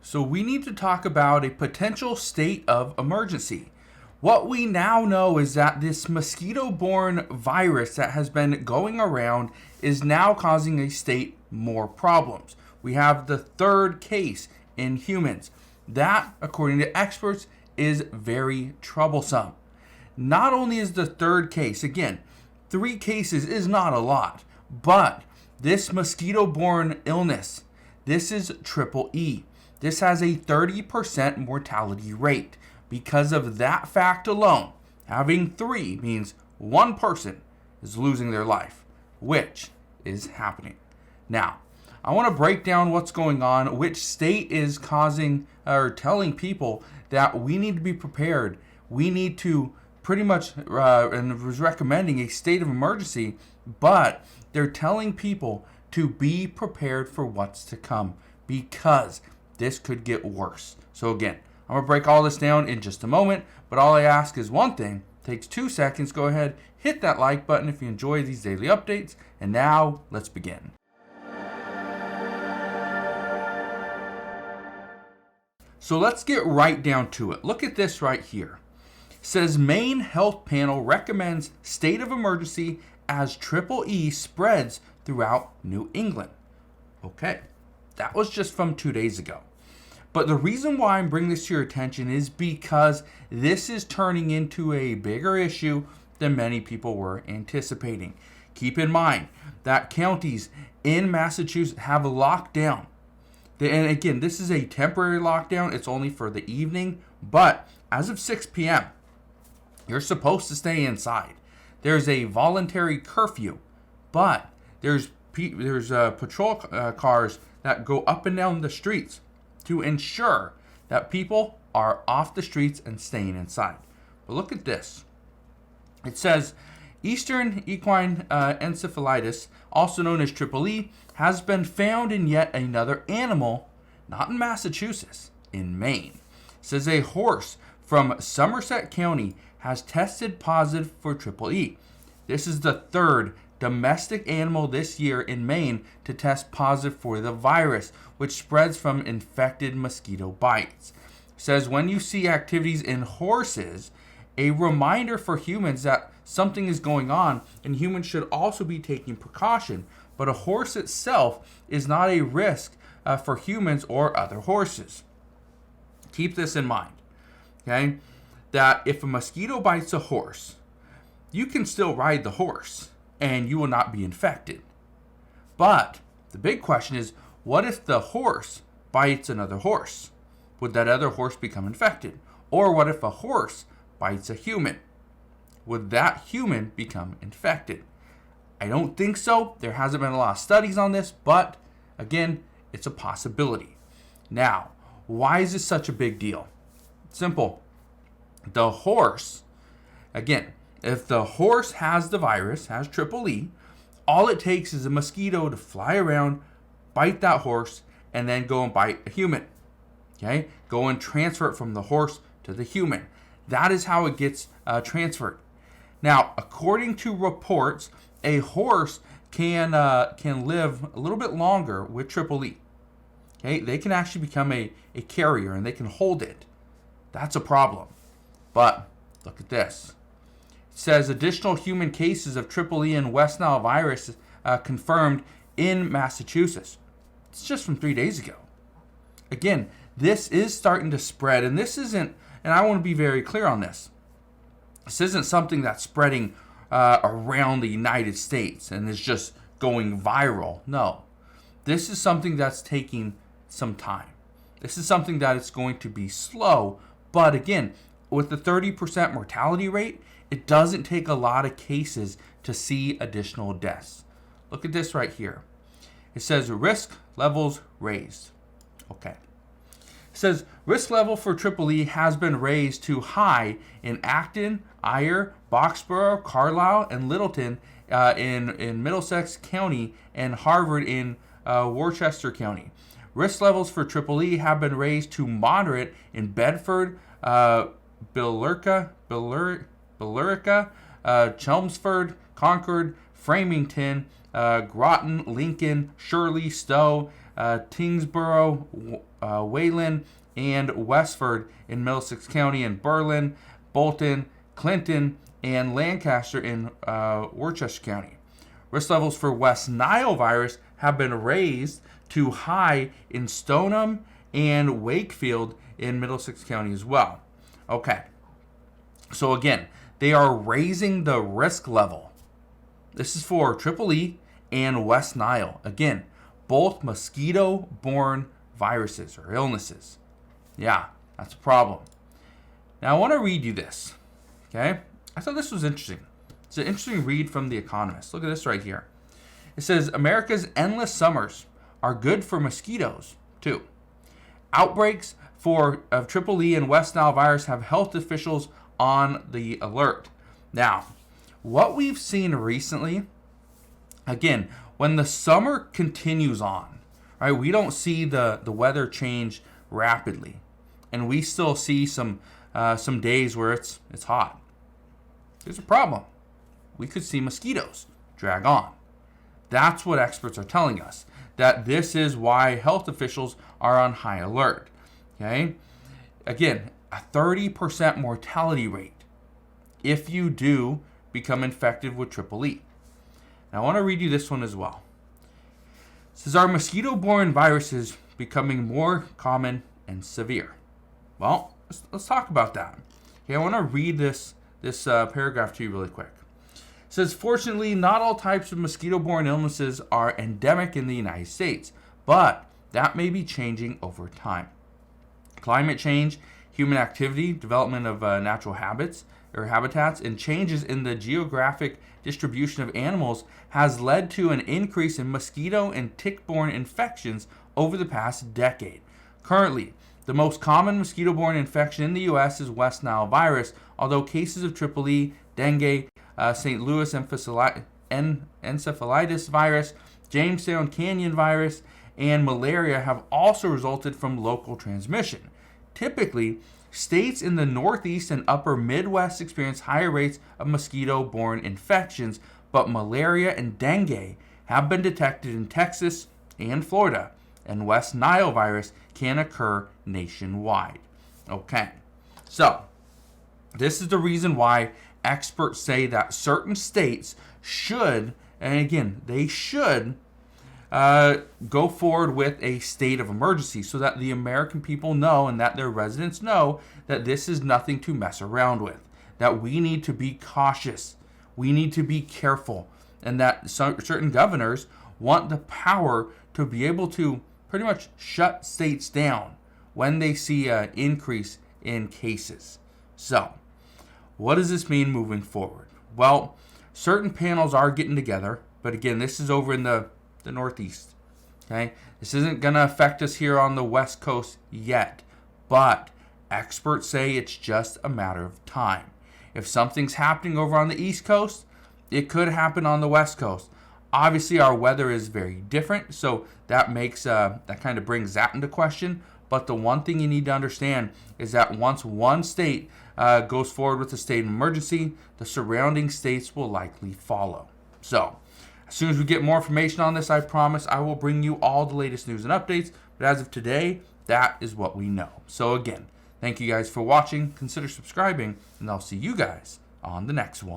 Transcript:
So we need to talk about a potential state of emergency. What we now know is that this mosquito-borne virus that has been going around is now causing a state more problems. We have the third case in humans. That, according to experts, is very troublesome. Not only is the third case, again, 3 cases is not a lot, but this mosquito-borne illness, this is triple E. This has a 30% mortality rate. Because of that fact alone, having 3 means one person is losing their life, which is happening. Now, I want to break down what's going on, which state is causing or telling people that we need to be prepared. We need to pretty much, and was recommending a state of emergency, but they're telling people to be prepared for what's to come because this could get worse. So again, I'm going to break all this down in just a moment, but all I ask is one thing. It takes 2 seconds. Go ahead, hit that like button if you enjoy these daily updates. And now, let's begin. So let's get right down to it. Look at this right here. It says Maine Health Panel recommends state of emergency as triple E spreads throughout New England. Okay, that was just from 2 days ago. But the reason why I'm bringing this to your attention is because this is turning into a bigger issue than many people were anticipating. Keep in mind that counties in Massachusetts have a lockdown. And again, this is a temporary lockdown. It's only for the evening. But as of 6 p.m., you're supposed to stay inside. There's a voluntary curfew. But there's patrol cars that go up and down the streets to ensure that people are off the streets and staying inside. But look at this. It says Eastern equine encephalitis, also known as triple E, has been found in yet another animal, not in Massachusetts, in Maine. It says a horse from Somerset County has tested positive for triple E. This is the 3rd domestic animal this year in Maine to test positive for the virus, which spreads from infected mosquito bites. It says when you see activities in horses, a reminder for humans that something is going on, and humans should also be taking precaution. But a horse itself is not a risk for humans or other horses. Keep this in mind, okay? That if a mosquito bites a horse, you can still ride the horse and you will not be infected. But the big question is, what if the horse bites another horse? Would that other horse become infected? Or what if a horse bites a human? Would that human become infected? I don't think so. There hasn't been a lot of studies on this, but again, it's a possibility. Now, why is this such a big deal? Simple. The horse, again, if the horse has the virus, has triple E, all it takes is a mosquito to fly around, bite that horse, and then go and bite a human. Okay? Go and transfer it from the horse to the human. That is how it gets transferred. Now, according to reports, a horse can live a little bit longer with triple E. Okay? They can actually become a carrier and they can hold it. That's a problem. But look at this. It says additional human cases of triple E and West Nile virus confirmed in Massachusetts. It's just from 3 days ago. Again, this is starting to spread, and this isn't, and I want to be very clear on this. This isn't something that's spreading around the United States and is just going viral. No. This is something that's taking some time. This is something that it's going to be slow, but again, with the 30% mortality rate, it doesn't take a lot of cases to see additional deaths. Look at this right here. It says risk levels raised. Okay. It says risk level for triple E has been raised to high in Acton, Eyre, Boxborough, Carlisle, and Littleton in Middlesex County, and Harvard in Worcester County. Risk levels for triple E have been raised to moderate in Bedford, Billerica, Chelmsford, Concord, Framington, Groton, Lincoln, Shirley, Stowe, Tingsboro, Wayland, and Westford in Middlesex County, and Berlin, Bolton, Clinton, and Lancaster in Worcester County. Risk levels for West Nile virus have been raised to high in Stoneham and Wakefield in Middlesex County as well. Okay, so again, they are raising the risk level. This is for Triple E and West Nile. Again, both mosquito-borne viruses or illnesses. Yeah, that's a problem. Now I want to read you this. Okay, I thought this was interesting. It's an interesting read from The Economist. Look at this right here. It says, America's endless summers are good for mosquitoes, too. Outbreaks of Triple E and West Nile virus have health officials on the alert. Now, what we've seen recently, again, when the summer continues on, right, we don't see the weather change rapidly. And we still see some days where it's hot. There's a problem. We could see mosquitoes drag on. That's what experts are telling us, that this is why health officials are on high alert. Okay? Again, a 30% mortality rate if you do become infected with Triple E. Now, I want to read you this one as well. It says, are mosquito-borne viruses becoming more common and severe? Well, let's talk about that. Okay, I want to read this paragraph to you really quick. It says, fortunately, not all types of mosquito-borne illnesses are endemic in the United States, but that may be changing over time. Climate change, human activity, development of natural habitats, and changes in the geographic distribution of animals has led to an increase in mosquito and tick-borne infections over the past decade. Currently, the most common mosquito-borne infection in the U.S. is West Nile virus, although cases of Triple E, dengue, St. Louis encephalitis virus, Jamestown Canyon virus, and malaria have also resulted from local transmission. Typically, states in the Northeast and upper Midwest experience higher rates of mosquito-borne infections, but malaria and dengue have been detected in Texas and Florida, and West Nile virus can occur nationwide. Okay, so this is the reason why experts say that certain states should, and again, they should go forward with a state of emergency so that the American people know and that their residents know that this is nothing to mess around with, that we need to be cautious, we need to be careful, and that certain governors want the power to be able to pretty much shut states down when they see an increase in cases. So, what does this mean moving forward? Well, certain panels are getting together, but again, this is over in the Northeast. Okay, this isn't going to affect us here on the West Coast yet, but experts say it's just a matter of time. If something's happening over on the East Coast, it could happen on the West Coast. Obviously, our weather is very different, so that makes that kind of brings that into question. But the one thing you need to understand is that once one state goes forward with a state of emergency, the surrounding states will likely follow. So, as soon as we get more information on this, I promise I will bring you all the latest news and updates. But as of today, that is what we know. So again, thank you guys for watching. Consider subscribing, and I'll see you guys on the next one.